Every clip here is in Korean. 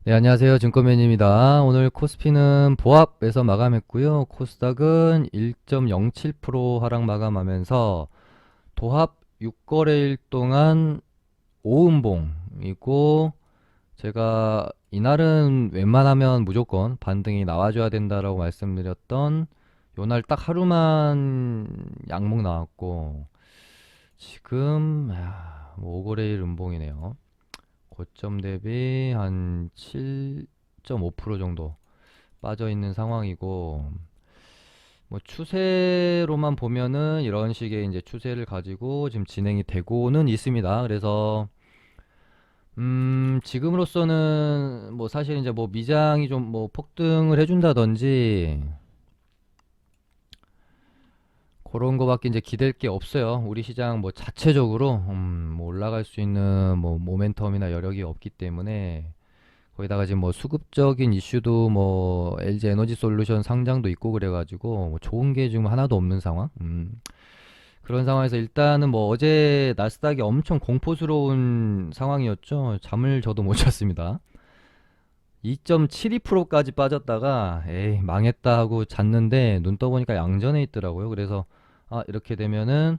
네, 안녕하세요. 증권맨입니다. 오늘 코스피는 보합에서 마감했고요. 코스닥은 1.07% 하락 마감하면서 도합 6거래일 동안 5음봉이고, 제가 이날은 웬만하면 무조건 반등이 나와줘야 된다라고 말씀드렸던 요날 딱 하루만 양봉 나왔고, 지금 뭐 5거래일 음봉이네요. 고점 대비 한 7.5% 정도 빠져 있는 상황이고, 뭐 추세로만 보면은 이런 식의 이제 추세를 가지고 지금 진행이 되고는 있습니다. 그래서 지금으로서는 뭐 사실 이제 뭐 미장이 좀 뭐 폭등을 해준다든지 그런 거밖에 이제 기댈 게 없어요. 우리 시장 뭐 자체적으로 뭐 올라갈 수 있는 뭐 모멘텀이나 여력이 없기 때문에, 거기다가 지금 뭐 수급적인 이슈도 뭐 LG 에너지 솔루션 상장도 있고 그래가지고 뭐 좋은 게 지금 하나도 없는 상황. 그런 상황에서 일단은 뭐 어제 나스닥이 엄청 공포스러운 상황이었죠. 잠을 저도 못 잤습니다. 2.72%까지 빠졌다가 에이 망했다 하고 잤는데 눈 떠보니까 양전에 있더라고요. 그래서 이렇게 되면은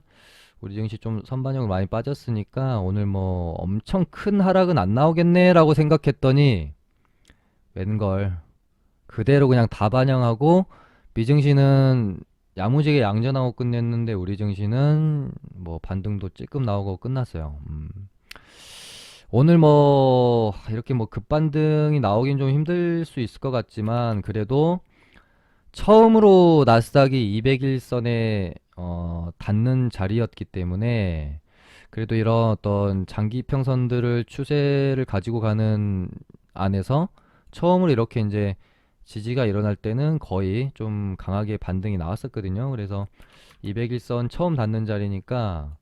우리 증시 좀 선반영을 많이 빠졌으니까 오늘 뭐 엄청 큰 하락은 안 나오겠네 라고 생각했더니 웬걸 그대로 그냥 다 반영하고, 미증시는 야무지게 양전하고 끝냈는데 우리 증시는 뭐 반등도 찔끔 나오고 끝났어요. 오늘 뭐 이렇게 뭐 급반등이 나오긴 좀 힘들 수 있을 것 같지만, 그래도 처음으로 나스닥이 200일선에 닿는 자리였기 때문에, 그래도 이런 어떤 장기 평선들을 추세를 가지고 가는 안에서 처음으로 이렇게 이제 지지가 일어날 때는 거의 좀 강하게 반등이 나왔었거든요. 그래서 200일선 처음 닿는 자리니까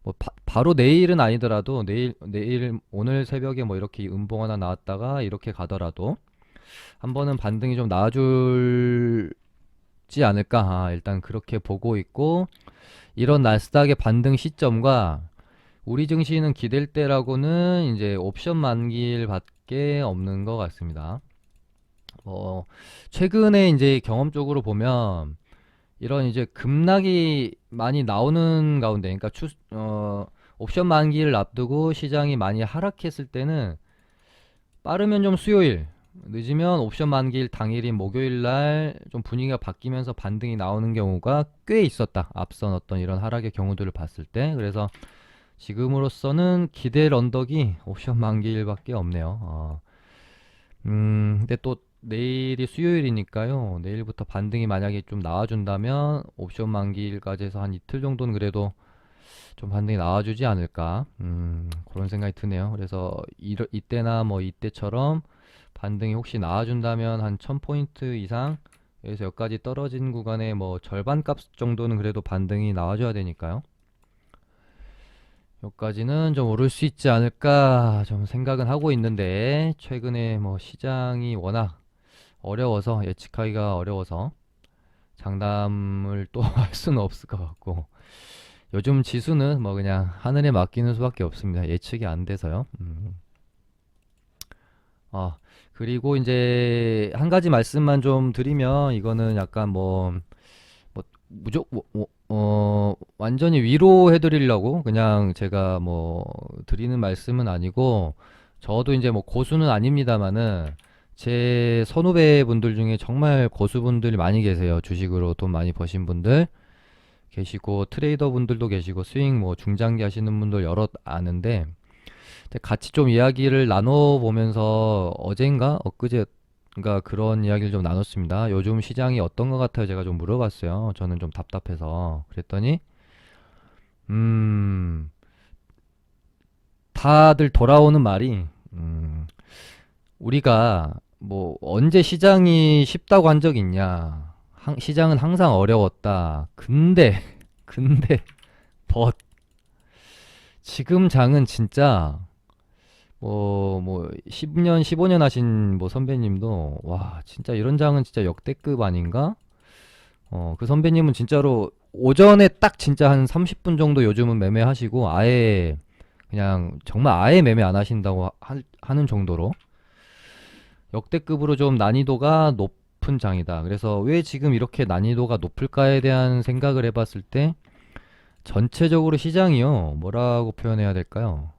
뭐 바로 내일은 아니더라도 내일 오늘 새벽에 뭐 이렇게 음봉 하나 나왔다가 이렇게 가더라도 한 번은 반등이 좀 나와줄지 않을까. 일단 그렇게 보고 있고, 이런 나스닥의 반등 시점과 우리 증시는 기댈 때라고는 이제 옵션 만기일밖에 없는 것 같습니다. 최근에 이제 경험적으로 보면 이런 이제 급락이 많이 나오는 가운데, 그러니까 옵션 만기를 앞두고 시장이 많이 하락했을 때는 빠르면 좀 수요일, 늦으면 옵션 만기일 당일인 목요일 날 좀 분위기가 바뀌면서 반등이 나오는 경우가 꽤 있었다. 앞선 어떤 이런 하락의 경우들을 봤을 때. 그래서 지금으로서는 기대 언덕이 옵션 만기일밖에 없네요. 근데 또 내일이 수요일이니까요. 내일부터 반등이 만약에 좀 나와준다면 옵션 만기일까지 해서 한 이틀 정도는 그래도 좀 반등이 나와주지 않을까. 그런 생각이 드네요. 그래서 이때나 뭐 이때처럼 반등이 혹시 나와준다면 한 1000포인트 이상, 여기서 여기까지 떨어진 구간에 뭐 절반 값 정도는 그래도 반등이 나와줘야 되니까요. 여기까지는 좀 오를 수 있지 않을까 좀 생각은 하고 있는데, 최근에 뭐 시장이 워낙 어려워서, 예측하기가 어려워서 장담을 또 할 수는 없을 것 같고, 요즘 지수는 뭐 그냥 하늘에 맡기는 수밖에 없습니다. 예측이 안 돼서요. 아, 그리고 이제 한 가지 말씀만 좀 드리면, 이거는 약간 뭐 완전히 위로해 드리려고 그냥 제가 뭐 드리는 말씀은 아니고, 저도 이제 뭐 고수는 아닙니다만은 제 선후배 분들 중에 정말 고수분들이 많이 계세요. 주식으로 돈 많이 버신 분들 계시고, 트레이더 분들도 계시고, 스윙 뭐 중장기 하시는 분들 여럿 아는데, 근데 같이 좀 이야기를 나눠보면서 어젠가 엊그제인가 그런 이야기를 좀 나눴습니다. 요즘 시장이 어떤 것 같아요? 제가 좀 물어봤어요. 저는 좀 답답해서. 그랬더니 음 다들 돌아오는 말이, 우리가 뭐 언제 시장이 쉽다고 한 적 있냐? 시장은 항상 어려웠다. 근데 벗 지금 장은 진짜, 10년, 15년 하신 뭐 선배님도, 와, 진짜 이런 장은 진짜 역대급 아닌가? 그 선배님은 진짜로 오전에 딱 진짜 한 30분 정도 요즘은 매매하시고, 아예 그냥 정말 아예 매매 안 하신다고 하는 정도로 역대급으로 좀 난이도가 높은 장이다. 그래서 왜 지금 이렇게 난이도가 높을까에 대한 생각을 해봤을 때 전체적으로 시장이요. 뭐라고 표현해야 될까요?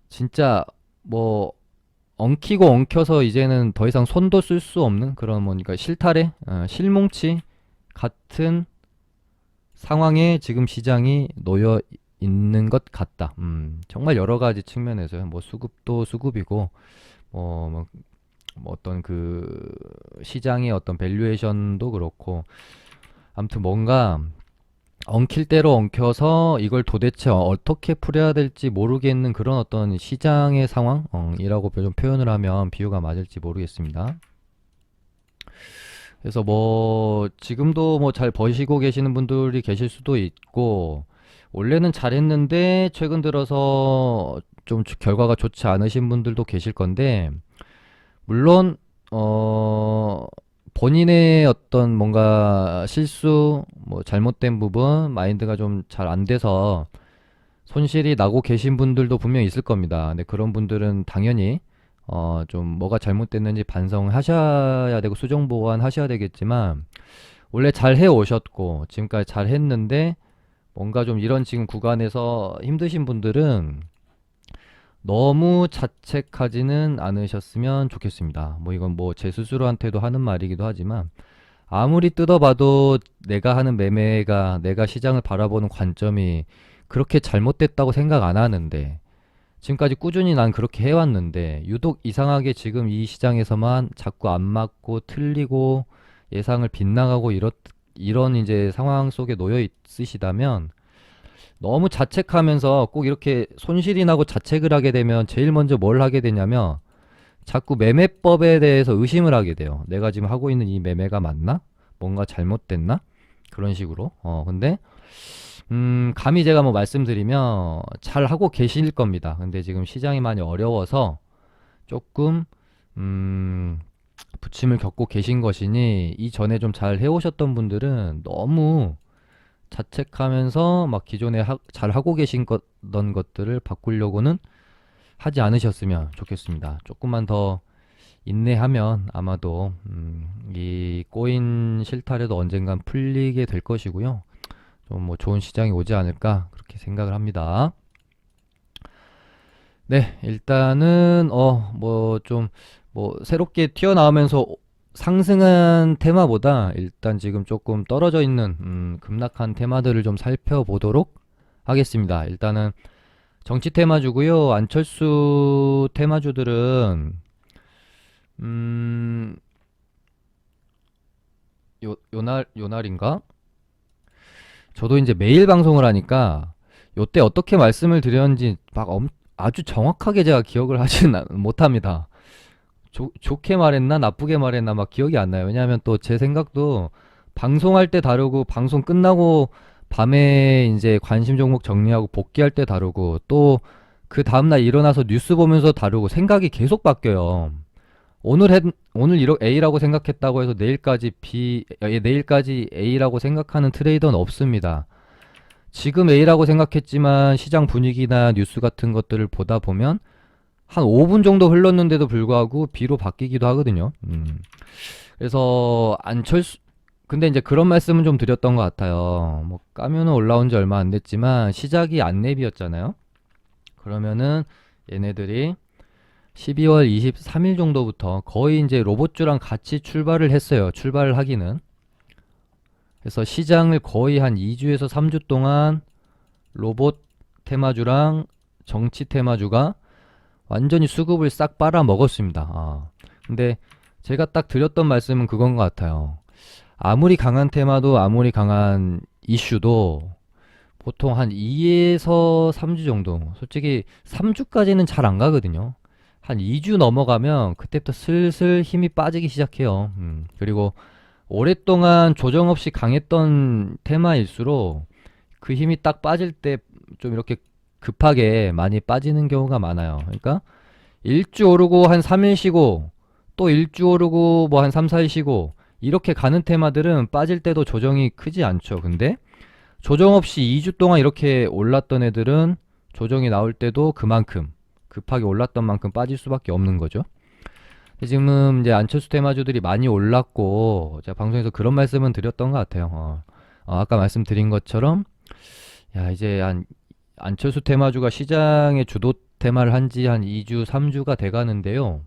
진짜 뭐 엉키고 엉켜서 이제는 더 이상 손도 쓸 수 없는 그런 뭐니까 실타래, 실뭉치 같은 상황에 지금 시장이 놓여 있는 것 같다. 정말 여러 가지 측면에서요. 뭐 수급도 수급이고, 뭐 어떤 그 시장의 어떤 밸류에이션도 그렇고, 아무튼 뭔가 엉킬 대로 엉켜서 이걸 도대체 어떻게 풀어야 될지 모르겠는 그런 어떤 시장의 상황이라고 좀 표현을 하면 비유가 맞을지 모르겠습니다. 그래서 뭐 지금도 뭐 잘 버시고 계시는 분들이 계실 수도 있고 원래는 잘했는데 최근 들어서 좀 결과가 좋지 않으신 분들도 계실 건데 물론 어 본인의 어떤 뭔가 실수 뭐 잘못된 부분 마인드가 좀 잘 안 돼서 손실이 나고 계신 분들도 분명히 있을 겁니다. 근데 그런 분들은 당연히 좀 뭐가 잘못됐는지 반성하셔야 되고 수정 보완하셔야 되겠지만 원래 잘 해오셨고 지금까지 잘 했는데 뭔가 좀 이런 지금 구간에서 힘드신 분들은 너무 자책하지는 않으셨으면 좋겠습니다. 뭐 이건 뭐 제 스스로한테도 하는 말이기도 하지만 아무리 뜯어봐도 내가 하는 매매가 내가 시장을 바라보는 관점이 그렇게 잘못됐다고 생각 안 하는데 지금까지 꾸준히 난 그렇게 해왔는데 유독 이상하게 지금 이 시장에서만 자꾸 안 맞고 틀리고 예상을 빗나가고 이런 이제 상황 속에 놓여 있으시다면 너무 자책하면서 꼭 이렇게 손실이 나고 자책을 하게 되면 제일 먼저 뭘 하게 되냐면 자꾸 매매법에 대해서 의심을 하게 돼요. 내가 지금 하고 있는 이 매매가 맞나? 뭔가 잘못됐나? 그런 식으로. 근데 감히 제가 뭐 말씀드리면 잘 하고 계실 겁니다. 근데 지금 시장이 많이 어려워서 조금 부침을 겪고 계신 것이니 이전에 좀 잘 해오셨던 분들은 너무 자책하면서 막 기존에 잘 하고 계신 던 것들을 바꾸려고는 하지 않으셨으면 좋겠습니다. 조금만 더 인내하면 아마도 이 꼬인 실타래도 언젠간 풀리게 될 것이고요. 좀 뭐 좋은 시장이 오지 않을까 그렇게 생각을 합니다. 네, 일단은 뭐 좀 뭐 새롭게 튀어나오면서 상승한 테마보다 일단 지금 조금 떨어져 있는 급락한 테마들을 좀 살펴보도록 하겠습니다. 일단은 정치 테마주고요. 안철수 테마주들은 음, 요날인가? 저도 이제 매일 방송을 하니까 요때 어떻게 말씀을 드렸는지 막 아주 정확하게 제가 기억을 하지는 못합니다. 좋게 말했나 나쁘게 말했나 막 기억이 안 나요. 왜냐하면 또 제 생각도 방송할 때 다르고 방송 끝나고 밤에 이제 관심 종목 정리하고 복귀할 때 다르고 또 그 다음날 일어나서 뉴스 보면서 다르고 생각이 계속 바뀌어요. 오늘 A라고 생각했다고 해서 내일까지 A라고 생각하는 트레이더는 없습니다. 지금 A라고 생각했지만 시장 분위기나 뉴스 같은 것들을 보다 보면 한 5분 정도 흘렀는데도 불구하고 B로 바뀌기도 하거든요. 그래서 근데 이제 그런 말씀은 좀 드렸던 것 같아요. 뭐 까면은 올라온 지 얼마 안 됐지만 시작이 안랩이었잖아요. 그러면은 얘네들이 12월 23일 정도부터 거의 이제 로봇주랑 같이 출발을 했어요. 출발을 하기는. 그래서 시장을 거의 한 2주에서 3주 동안 로봇 테마주랑 정치 테마주가 완전히 수급을 싹 빨아 먹었습니다. 근데 제가 딱 드렸던 말씀은 그건 것 같아요. 아무리 강한 테마도 아무리 강한 이슈도 보통 한 2에서 3주 정도. 솔직히 3주까지는 잘 안 가거든요. 한 2주 넘어가면 그때부터 슬슬 힘이 빠지기 시작해요. 그리고 오랫동안 조정 없이 강했던 테마일수록 그 힘이 딱 빠질 때 좀 이렇게 급하게 많이 빠지는 경우가 많아요. 그러니까 1주 오르고 한 3일 쉬고 또 1주 오르고 뭐 한 3, 4일 쉬고 이렇게 가는 테마들은 빠질 때도 조정이 크지 않죠. 근데 조정 없이 2주 동안 이렇게 올랐던 애들은 조정이 나올 때도 그만큼 급하게 올랐던 만큼 빠질 수밖에 없는 거죠. 지금 이제 안철수 테마주들이 많이 올랐고, 제가 방송에서 그런 말씀은 드렸던 것 같아요. 아까 말씀드린 것처럼, 야, 이제 안철수 테마주가 시장의 주도 테마를 한지 한 2주, 3주가 돼 가는데요.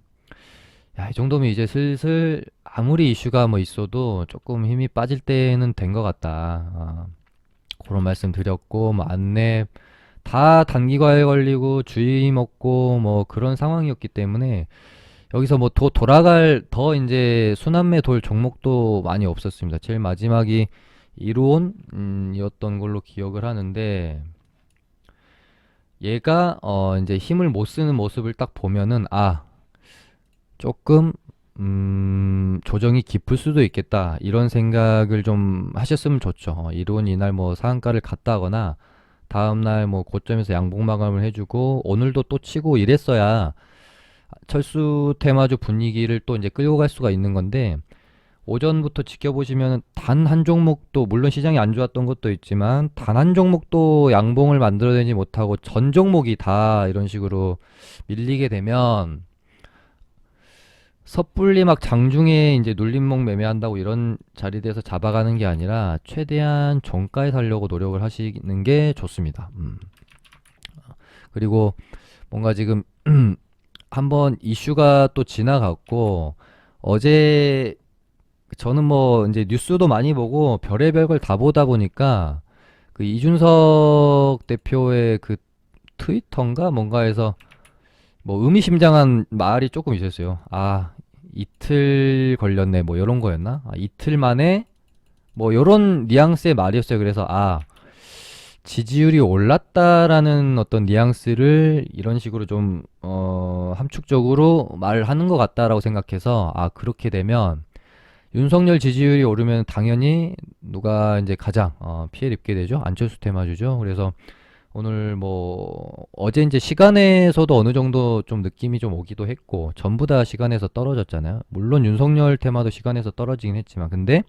야, 이 정도면 이제 슬슬 아무리 이슈가 뭐 있어도 조금 힘이 빠질 때는 된 것 같다. 그런 말씀 드렸고, 뭐 안내 다 단기과에 걸리고 주의 먹고 뭐 그런 상황이었기 때문에 여기서 뭐 더 돌아갈 더 이제 순환매 돌 종목도 많이 없었습니다. 제일 마지막이 이론이었던 걸로 기억을 하는데 얘가 이제 힘을 못 쓰는 모습을 딱 보면은 조금 조정이 깊을 수도 있겠다 이런 생각을 좀 하셨으면 좋죠. 이론 이날 뭐 상한가를 갔다거나 다음날 뭐 고점에서 양봉 마감을 해주고 오늘도 또 치고 이랬어야 철수 테마주 분위기를 또 이제 끌고 갈 수가 있는 건데 오전부터 지켜보시면 단 한 종목도 물론 시장이 안 좋았던 것도 있지만 단 한 종목도 양봉을 만들어내지 못하고 전 종목이 다 이런 식으로 밀리게 되면 섣불리 막 장중에 이제 눌림목 매매한다고 이런 자리에서 잡아가는 게 아니라 최대한 종가에 살려고 노력을 하시는 게 좋습니다. 그리고 뭔가 지금 한번 이슈가 또 지나갔고 어제 저는 뭐 이제 뉴스도 많이 보고 별의별 걸 다 보다 보니까 그 이준석 대표의 그 트위터인가 뭔가에서 뭐 의미심장한 말이 조금 있었어요. 이틀 걸렸네 뭐 이런 거였나? 이틀 만에 뭐 요런 뉘앙스의 말이었어요. 그래서 지지율이 올랐다라는 어떤 뉘앙스를 이런 식으로 좀 함축적으로 말하는 것 같다라고 생각해서 그렇게 되면 윤석열 지지율이 오르면 당연히 누가 이제 가장 피해를 입게 되죠. 안철수 테마주죠. 그래서 오늘 뭐 어제 이제 시간에서도 어느 정도 좀 느낌이 좀 오기도 했고 전부 다 시간에서 떨어졌잖아요. 물론 윤석열 테마도 시간에서 떨어지긴 했지만 근데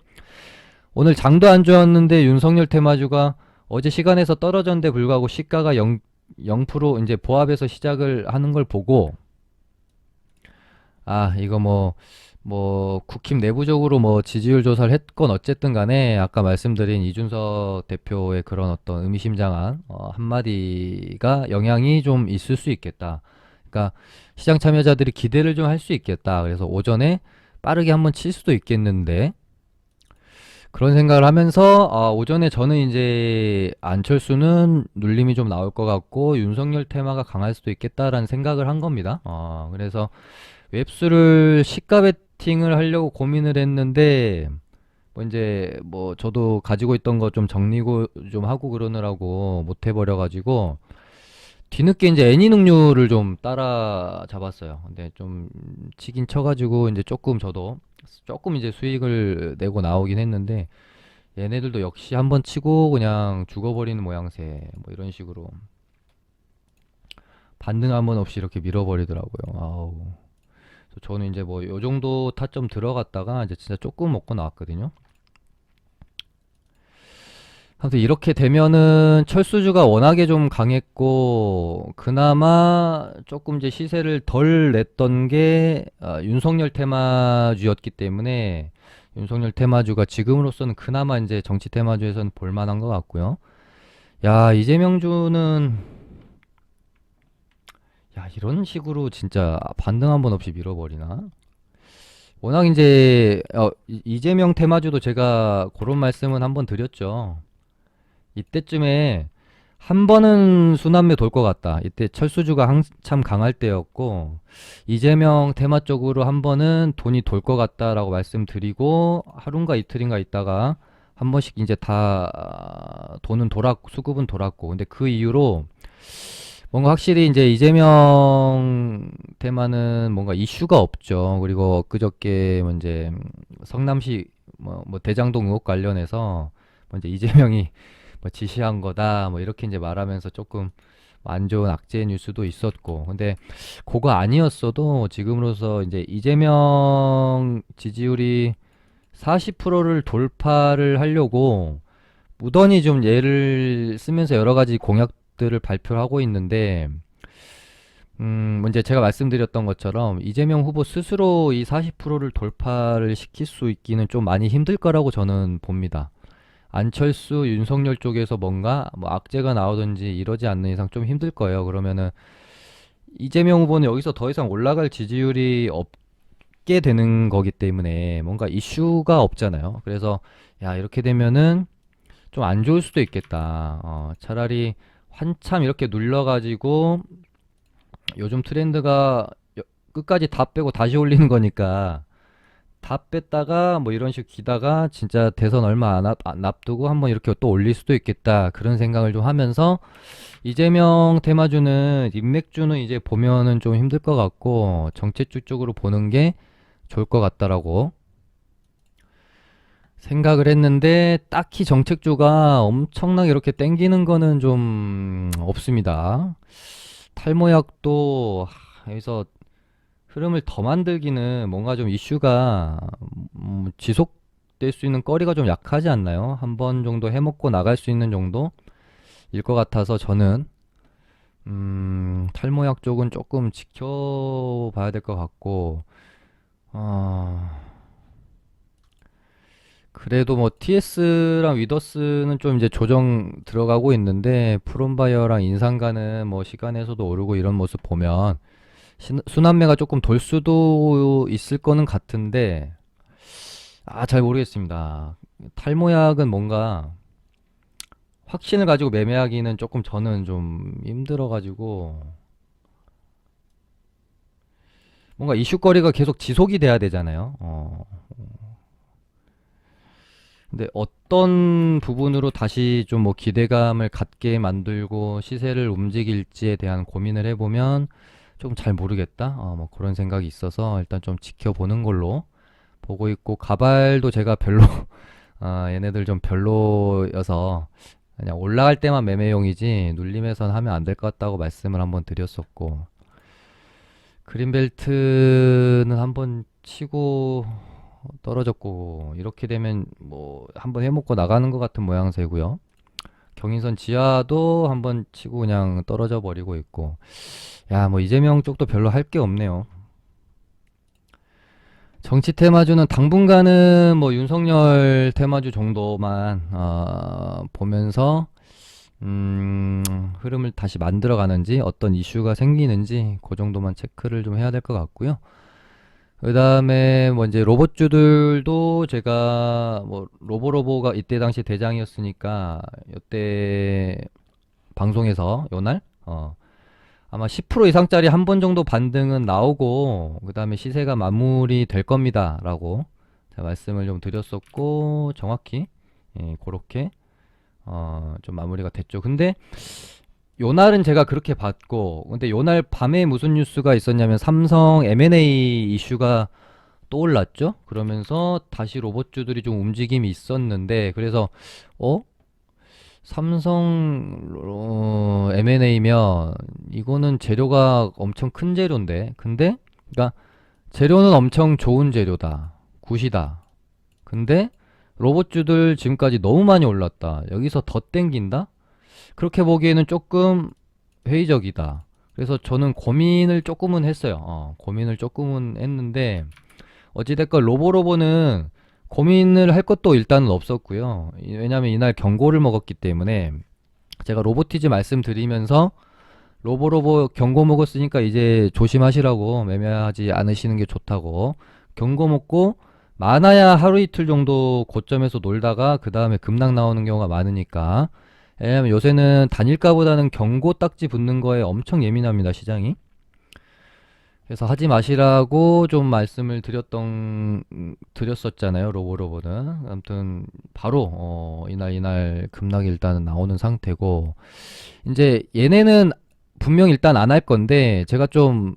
오늘 장도 안 좋았는데 윤석열 테마주가 어제 시간에서 떨어졌는데 불구하고 시가가 0% 이제 보합에서 시작을 하는 걸 보고 이거 국힘 내부적으로 뭐 지지율 조사를 했건 어쨌든 간에 아까 말씀드린 이준석 대표의 그런 어떤 의미심장한 한마디가 영향이 좀 있을 수 있겠다. 그러니까 시장 참여자들이 기대를 좀 할 수 있겠다. 그래서 오전에 빠르게 한번 칠 수도 있겠는데 그런 생각을 하면서 오전에 저는 이제 안철수는 눌림이 좀 나올 것 같고 윤석열 테마가 강할 수도 있겠다라는 생각을 한 겁니다. 그래서 웹수를 시가 베팅을 하려고 고민을 했는데 뭐 이제 뭐 저도 가지고 있던 거 좀 정리고 좀 하고 그러느라고 못 해버려 가지고 뒤늦게 이제 애니능률을 좀 따라 잡았어요. 근데 좀 치긴 쳐가지고 이제 저도 조금 이제 수익을 내고 나오긴 했는데 얘네들도 역시 한번 치고 그냥 죽어버리는 모양새 뭐 이런 식으로 반등 한 번 없이 이렇게 밀어버리더라고요. 저는 이제 뭐 요 정도 타점 들어갔다가 이제 진짜 조금 먹고 나왔거든요. 아무튼 이렇게 되면은 철수주가 워낙에 좀 강했고 그나마 조금 이제 시세를 덜 냈던 게 윤석열 테마주였기 때문에 윤석열 테마주가 지금으로서는 그나마 이제 정치 테마주에서는 볼만한 것 같고요. 야, 이재명주는 이런 식으로 진짜 반등 한 번 없이 밀어버리나? 워낙 이제 이재명 테마주도 제가 그런 말씀은 한번 드렸죠. 이때쯤에 한 번은 순환매 돌 것 같다. 이때 철수주가 한참 강할 때였고 이재명 테마 쪽으로 한 번은 돈이 돌 것 같다라고 말씀드리고 하루인가 이틀인가 있다가 한 번씩 이제 다 돈은 돌았고 수급은 돌았고 근데 그 이후로 뭔가 확실히 이제 이재명 테마는 뭔가 이슈가 없죠. 그리고 엊그저께 뭐 이제 성남시 뭐 대장동 의혹 관련해서 뭐 이제 이재명이 뭐 지시한 거다 뭐 이렇게 이제 말하면서 조금 안 좋은 악재 뉴스도 있었고 근데 그거 아니었어도 지금으로서 이제 이재명 지지율이 40%를 돌파를 하려고 무던히 좀 예를 쓰면서 여러 가지 공약들을 발표하고 있는데 이제 제가 말씀드렸던 것처럼 이재명 후보 스스로 이 40%를 돌파를 시킬 수 있기는 좀 많이 힘들 거라고 저는 봅니다. 안철수, 윤석열 쪽에서 뭔가 뭐 악재가 나오든지 이러지 않는 이상 좀 힘들 거예요. 그러면은 이재명 후보는 여기서 더 이상 올라갈 지지율이 없게 되는 거기 때문에 뭔가 이슈가 없잖아요. 그래서 야, 이렇게 되면은 좀 안 좋을 수도 있겠다. 차라리 한참 이렇게 눌러가지고 요즘 트렌드가 끝까지 다 빼고 다시 올리는 거니까 다 뺐다가 뭐 이런 식으로 기다가 진짜 대선 얼마 안 앞두고 한번 이렇게 또 올릴 수도 있겠다. 그런 생각을 좀 하면서 이재명 테마주는 인맥주는 이제 보면은 좀 힘들 것 같고 정책주 쪽으로 보는 게 좋을 것 같다라고 생각을 했는데 딱히 정책주가 엄청나게 이렇게 땡기는 거는 좀 없습니다. 탈모약도 여기서 흐름을 더 만들기는 뭔가 좀 이슈가 지속될 수 있는 거리가 좀 약하지 않나요? 한 번 정도 해먹고 나갈 수 있는 정도일 것 같아서 저는 탈모약 쪽은 조금 지켜봐야 될 것 같고 어, 그래도 뭐 TS랑 위더스는 좀 이제 조정 들어가고 있는데 프롬바이어랑 인상가는 뭐 시간에서도 오르고 이런 모습 보면 순환매가 조금 돌 수도 있을 거는 같은데 잘 모르겠습니다. 탈모약은 뭔가 확신을 가지고 매매하기는 조금 저는 좀 힘들어가지고 뭔가 이슈거리가 계속 지속이 돼야 되잖아요. 근데 어떤 부분으로 다시 좀 뭐 기대감을 갖게 만들고 시세를 움직일지에 대한 고민을 해보면 좀 잘 모르겠다. 뭐 그런 생각이 있어서 일단 좀 지켜보는 걸로 보고 있고 가발도 제가 별로 얘네들 좀 별로여서 그냥 올라갈 때만 매매용이지 눌림에선 하면 안 될 것 같다고 말씀을 한번 드렸었고 그린벨트는 한번 치고 떨어졌고 이렇게 되면 뭐 한번 해먹고 나가는 것 같은 모양새고요. 경인선 지하도 한번 치고 그냥 떨어져 버리고 있고 야 뭐 이재명 쪽도 별로 할 게 없네요. 정치 테마주는 당분간은 뭐 윤석열 테마주 정도만 보면서 흐름을 다시 만들어 가는지 어떤 이슈가 생기는지 그 정도만 체크를 좀 해야 될 것 같고요. 그 다음에 뭐 이제 로봇주들도 제가 뭐 로보로보가 이때 당시 대장이었으니까 이때 방송에서 요날 아마 10% 이상짜리 한 번 정도 반등은 나오고 그 다음에 시세가 마무리 될 겁니다 라고 제가 말씀을 좀 드렸었고 정확히 그렇게 좀 마무리가 됐죠. 근데 요날은 제가 그렇게 봤고 근데 요날 밤에 무슨 뉴스가 있었냐면 삼성 M&A 이슈가 떠올랐죠. 그러면서 다시 로봇주들이 좀 움직임이 있었는데 그래서 어? 삼성 M&A면 이거는 재료가 엄청 큰 재료인데 근데 그러니까 재료는 엄청 좋은 재료다. 굿이다. 근데 로봇주들 지금까지 너무 많이 올랐다. 여기서 더 땡긴다? 그렇게 보기에는 조금 회의적이다. 그래서 저는 고민을 조금은 했어요. 고민을 조금은 했는데 어찌됐건 로보로보는 고민을 할 것도 일단은 없었고요. 왜냐면 이날 경고를 먹었기 때문에 제가 로보티즈 말씀드리면서 로보로보 경고 먹었으니까 이제 조심하시라고 매매하지 않으시는 게 좋다고 경고 먹고 많아야 하루 이틀 정도 고점에서 놀다가 그 다음에 급락 나오는 경우가 많으니까 왜냐면 요새는 단일가보다는 경고 딱지 붙는 거에 엄청 예민합니다, 시장이. 그래서 하지 마시라고 좀 말씀을 드렸었잖아요, 로보로보는. 아무튼, 바로, 이날 급락이 일단은 나오는 상태고, 이제 얘네는 분명 일단 안 할 건데, 제가 좀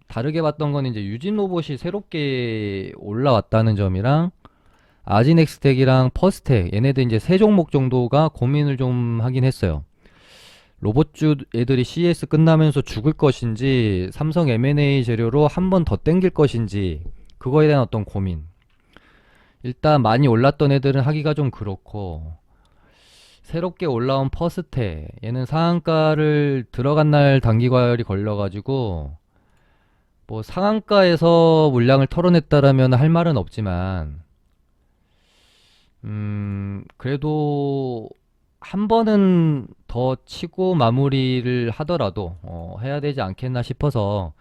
다르게 봤던 건 이제 유진 로봇이 새롭게 올라왔다는 점이랑, 아지넥스텍이랑 퍼스텍, 얘네들 이제 세 종목 정도가 고민을 좀 하긴 했어요. 로봇주 애들이 CS 끝나면서 죽을 것인지 삼성 M&A 재료로 한 번 더 땡길 것인지 그거에 대한 어떤 고민. 일단 많이 올랐던 애들은 하기가 좀 그렇고 새롭게 올라온 퍼스테 얘는 상한가를 들어간 날 단기 과열이 걸려가지고 뭐 상한가에서 물량을 털어냈다라면 할 말은 없지만 그래도 한 번은 더 치고 마무리를 하더라도 해야 되지 않겠나 싶어서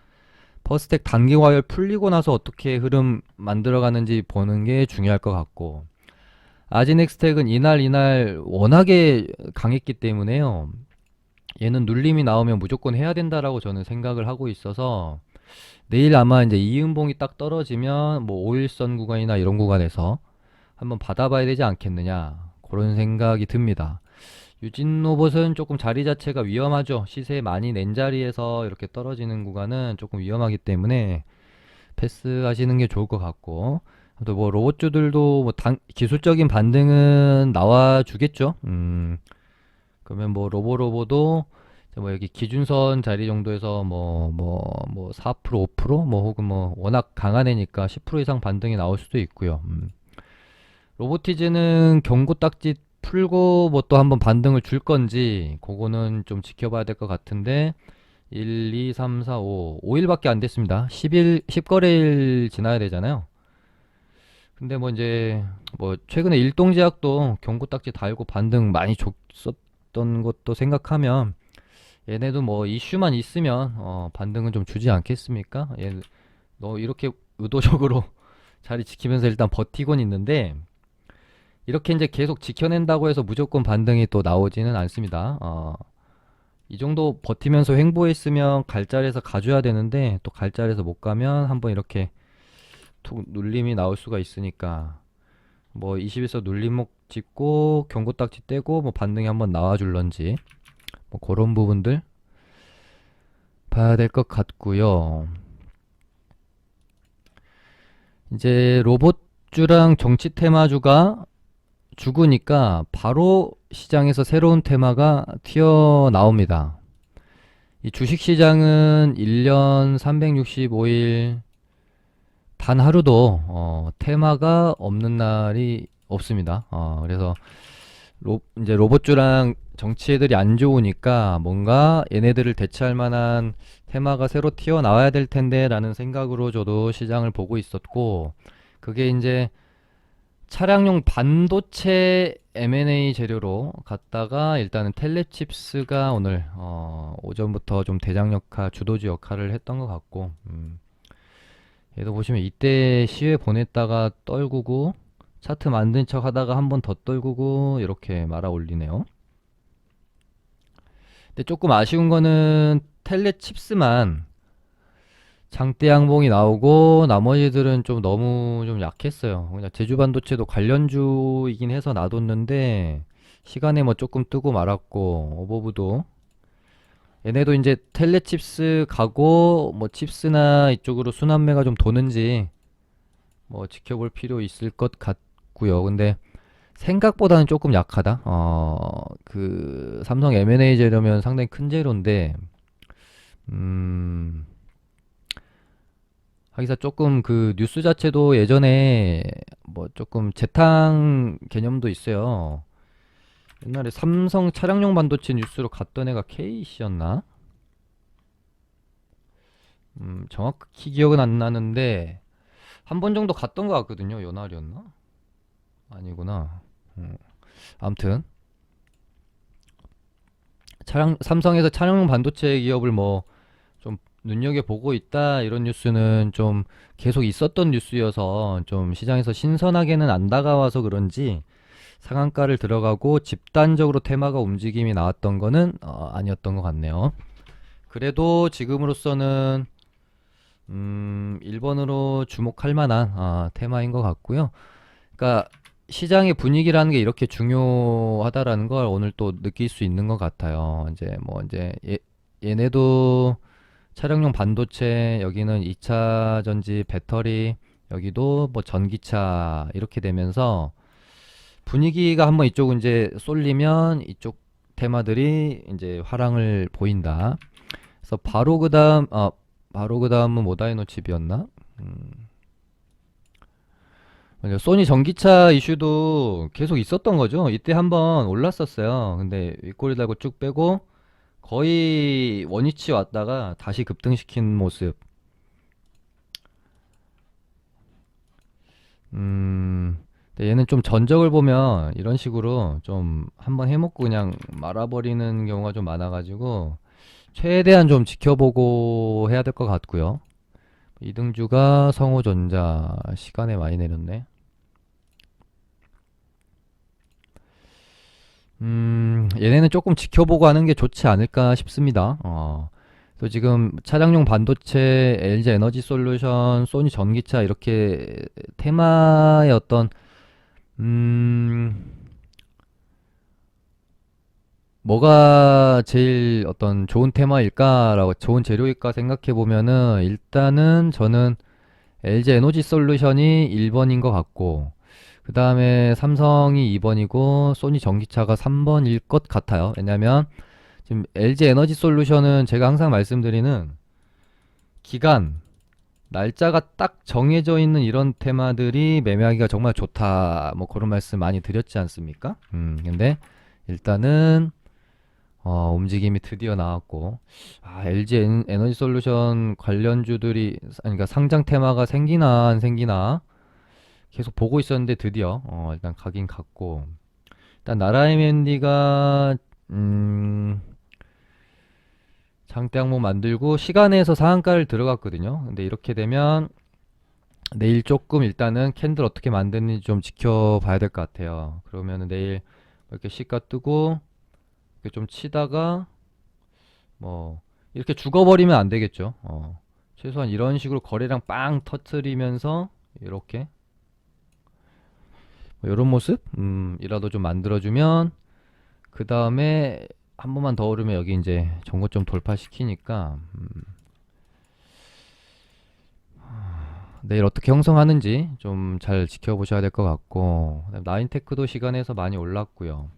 퍼스텍 단기 과열 풀리고 나서 어떻게 흐름 만들어가는지 보는 게 중요할 것 같고 아지넥스텍은 이날 워낙에 강했기 때문에요. 얘는 눌림이 나오면 무조건 해야 된다라고 저는 생각을 하고 있어서 내일 아마 이제 이음봉이 딱 떨어지면 뭐 5일선 구간이나 이런 구간에서 한번 받아봐야 되지 않겠느냐 그런 생각이 듭니다. 유진로봇은 조금 자리 자체가 위험하죠. 시세 많이 낸 자리에서 이렇게 떨어지는 구간은 조금 위험하기 때문에 패스하시는 게 좋을 것 같고 또 뭐 로봇주들도 뭐 기술적인 반등은 나와주겠죠. 그러면 뭐 로보로보도 뭐 여기 기준선 자리 정도에서 뭐 4% 5%뭐 혹은 뭐 워낙 강한 애니까 10% 이상 반등이 나올 수도 있고요. 로보티즈는 경고 딱지 풀고 뭐 또 한번 반등을 줄 건지 그거는 좀 지켜봐야 될 것 같은데 1, 2, 3, 4, 5 5일밖에 안 됐습니다. 10거래일 지나야 되잖아요. 근데 뭐 이제 뭐 최근에 일동제약도 경고 딱지 달고 반등 많이 줬었던 것도 생각하면 얘네도 뭐 이슈만 있으면 반등은 좀 주지 않겠습니까? 얘 너 이렇게 의도적으로 자리 지키면서 일단 버티곤 있는데 이렇게 이제 계속 지켜낸다고 해서 무조건 반등이 또 나오지는 않습니다. 이 정도 버티면서 횡보했으면 갈자리에서 가줘야 되는데 또 갈자리에서 못 가면 한번 이렇게 툭 눌림이 나올 수가 있으니까 뭐 20에서 눌림목 짚고 경고 딱지 떼고 뭐 반등이 한번 나와줄런지 뭐 그런 부분들 봐야 될 것 같고요. 이제 로봇주랑 정치 테마주가 죽으니까 바로 시장에서 새로운 테마가 튀어나옵니다. 이 주식시장은 1년 365일 단 하루도 테마가 없는 날이 없습니다. 그래서 이제 로봇주랑 정치 애들이 안 좋으니까 뭔가 얘네들을 대체할 만한 테마가 새로 튀어나와야 될 텐데 라는 생각으로 저도 시장을 보고 있었고 그게 이제 차량용 반도체 M&A 재료로 갔다가 일단은 텔레칩스가 오늘 오전부터 좀 대장 역할, 주도주 역할을 했던 것 같고 얘도 보시면 이때 시외 보냈다가 떨구고 차트 만든 척 하다가 한 번 더 떨구고 이렇게 말아 올리네요. 근데 조금 아쉬운 거는 텔레칩스만 장대 양봉이 나오고 나머지들은 좀 너무 좀 약했어요. 그냥 제주반도체도 관련주이긴 해서 놔뒀는데 시간에 뭐 조금 뜨고 말았고 오버브도 얘네도 이제 텔레칩스 가고 뭐 칩스나 이쪽으로 순환매가 좀 도는지 뭐 지켜볼 필요 있을 것 같고요. 근데 생각보다는 조금 약하다. 그 삼성 M&A 재료면 상당히 큰 재료인데 하기사 조금 그 뉴스 자체도 예전에 뭐 조금 재탕 개념도 있어요. 옛날에 삼성 차량용 반도체 뉴스로 갔던 애가 KC였나? 정확히 기억은 안 나는데 한 번 정도 갔던 것 같거든요. 연날이었나? 아니구나. 아무튼 삼성에서 차량용 반도체 기업을 뭐 좀 눈여겨보고 있다 이런 뉴스는 좀 계속 있었던 뉴스여서 좀 시장에서 신선하게는 안 다가와서 그런지 상한가를 들어가고 집단적으로 테마가 움직임이 나왔던 거는 아니었던 것 같네요. 그래도 지금으로서는 1번으로 주목할 만한 테마인 것 같고요. 그러니까 시장의 분위기라는 게 이렇게 중요하다라는 걸 오늘 또 느낄 수 있는 것 같아요. 이제 뭐 이제 얘네도 차량용 반도체 여기는 2차 전지 배터리 여기도 뭐 전기차 이렇게 되면서 분위기가 한번 이쪽은 이제 쏠리면 이쪽 테마들이 이제 화랑을 보인다. 그래서 바로 그 다음은 모다이노 칩이었나? 맞아요. 소니 전기차 이슈도 계속 있었던 거죠. 이때 한번 올랐었어요. 근데 윗꼬리 달고 쭉 빼고 거의 원위치 왔다가 다시 급등시킨 모습. 근데 얘는 좀 전적을 보면 이런 식으로 좀 한번 해먹고 그냥 말아버리는 경우가 좀 많아가지고 최대한 좀 지켜보고 해야 될 것 같고요. 이등주가 성호전자 시간에 많이 내렸네. 얘네는 조금 지켜보고 하는 게 좋지 않을까 싶습니다. 또 지금 차량용 반도체, LG 에너지 솔루션, 소니 전기차 이렇게 테마의 어떤 음, 뭐가 제일 어떤 좋은 테마일까라고 좋은 재료일까 생각해 보면은 일단은 저는 LG 에너지 솔루션이 1번인 것 같고 그 다음에 삼성이 2번이고 소니 전기차가 3번일 것 같아요. 왜냐면 지금 LG 에너지 솔루션은 제가 항상 말씀드리는 기간, 날짜가 딱 정해져 있는 이런 테마들이 매매하기가 정말 좋다. 뭐 그런 말씀 많이 드렸지 않습니까? 근데 일단은 움직임이 드디어 나왔고, LG 에너지 솔루션 관련주들이, 그러니까 상장 테마가 생기나 안 생기나 계속 보고 있었는데 드디어, 일단 가긴 갔고, 일단 나라MND가, 장대 항목 만들고, 시간에서 상한가를 들어갔거든요. 근데 이렇게 되면, 내일 조금 일단은 캔들 어떻게 만드는지 좀 지켜봐야 될 것 같아요. 그러면은 내일 이렇게 시가 뜨고, 이렇게 좀 치다가, 뭐 이렇게 죽어버리면 안 되겠죠. 최소한 이런 식으로 거래량 빵 터트리면서 이렇게 뭐 이런 모습 이라도 좀 만들어주면 그 다음에 한 번만 더 오르면 여기 이제 전고점 돌파시키니까 내일 어떻게 형성하는지 좀 잘 지켜보셔야 될 것 같고 나인테크도 시간에서 많이 올랐고요.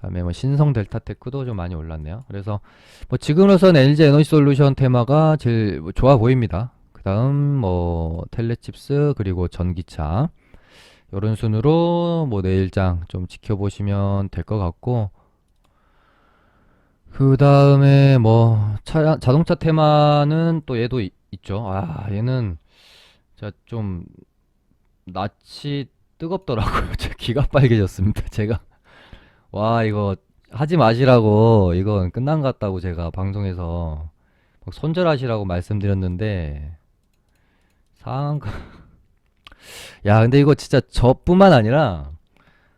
다음에 뭐 신성 델타테크도 좀 많이 올랐네요. 그래서 뭐 지금으로선 LG 에너지 솔루션 테마가 제일 뭐 좋아 보입니다. 그 다음 뭐 텔레칩스 그리고 전기차 이런 순으로 뭐 내일장 좀 지켜보시면 될 것 같고 그 다음에 뭐 자동차 테마는 또 얘도 있죠. 얘는 진짜 좀 낯이 뜨겁더라고요. 제 귀가 빨개졌습니다. 제가 와, 이거 하지 마시라고, 이건 끝난 것 같다고 제가 방송에서 막 손절하시라고 말씀드렸는데, 상한가. 야, 근데 이거 진짜 저뿐만 아니라,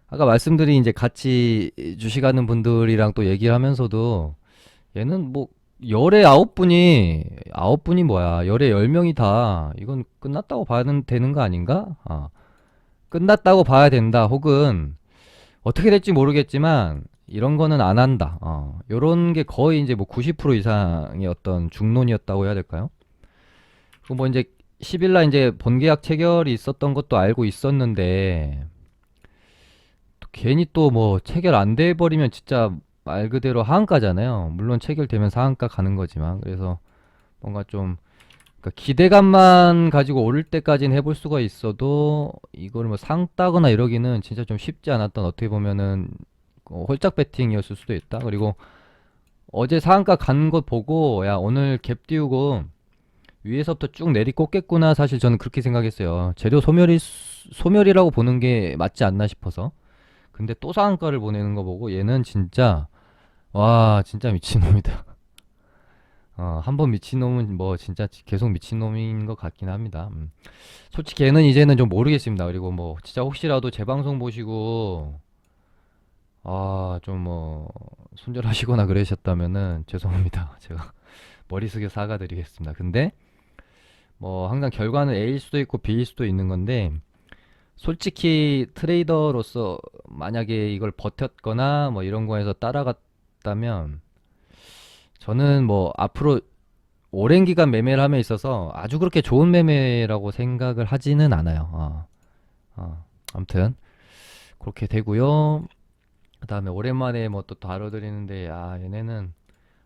아까 말씀드린 이제 같이 주식하는 분들이랑 또 얘기를 하면서도, 얘는 뭐, 열에 아홉 분이 뭐야, 열에 열 명이 다, 이건 끝났다고 봐야 되는 거 아닌가? 끝났다고 봐야 된다, 혹은, 어떻게 될지 모르겠지만 이런 거는 안 한다. 요런 게 거의 이제 뭐 90% 이상의 어떤 중론이었다고 해야 될까요? 그뭐 이제 10일 날 이제 본계약 체결이 있었던 것도 알고 있었는데 또 괜히 또 뭐 체결 안 돼 버리면 진짜 말 그대로 하한가잖아요. 물론 체결되면 상한가 가는 거지만 그래서 뭔가 좀 그러니까 기대감만 가지고 오를 때까지는 해볼 수가 있어도 이걸 뭐 상 따거나 이러기는 진짜 좀 쉽지 않았던 어떻게 보면은 홀짝 배팅이었을 수도 있다. 그리고 어제 상한가 간 것 보고 야 오늘 갭 띄우고 위에서부터 쭉 내리꽂겠구나 사실 저는 그렇게 생각했어요. 재료 소멸이라고 보는 게 맞지 않나 싶어서. 근데 또 상한가를 보내는 거 보고 얘는 진짜 와 진짜 미친놈이다. 한 번 미친놈은 뭐 진짜 계속 미친놈인 것 같긴 합니다. 솔직히 걔는 이제는 좀 모르겠습니다. 그리고 뭐 진짜 혹시라도 제 방송 보시고 좀 뭐 손절하시거나 그러셨다면은 죄송합니다. 제가 머리 숙여 사과드리겠습니다. 근데 뭐 항상 결과는 A일 수도 있고 B일 수도 있는 건데 솔직히 트레이더로서 만약에 이걸 버텼거나 뭐 이런 거에서 따라갔다면 저는 뭐 앞으로 오랜 기간 매매를 함에 있어서 아주 그렇게 좋은 매매라고 생각을 하지는 않아요. 아무튼 그렇게 되고요. 그 다음에 오랜만에 뭐 또 다뤄드리는데 얘네는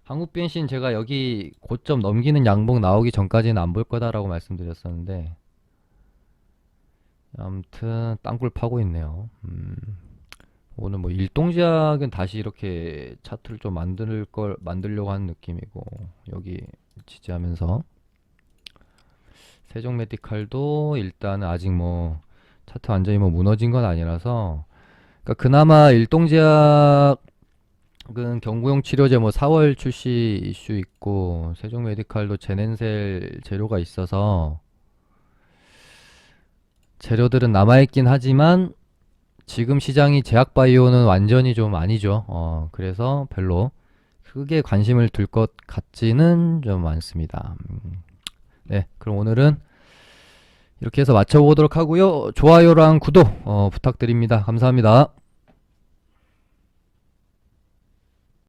한국변신 제가 여기 고점 넘기는 양봉 나오기 전까지는 안 볼 거다라고 말씀드렸었는데 아무튼 땅굴 파고 있네요. 오늘 뭐 일동제약은 다시 이렇게 차트를 좀 만들려고 하는 느낌이고, 여기 지지하면서 세종 메디칼도 일단은 아직 뭐 차트 완전히 뭐 무너진 건 아니라서, 그러니까 그나마 일동제약은 경구용 치료제 뭐 4월 출시 이슈 있고, 세종 메디칼도 제넨셀 재료가 있어서 재료들은 남아있긴 하지만 지금 시장이 제약바이오는 완전히 좀 아니죠. 그래서 별로 크게 관심을 둘 것 같지는 좀 않습니다. 네, 그럼 오늘은 이렇게 해서 마쳐보도록 하고요. 좋아요랑 구독 부탁드립니다. 감사합니다.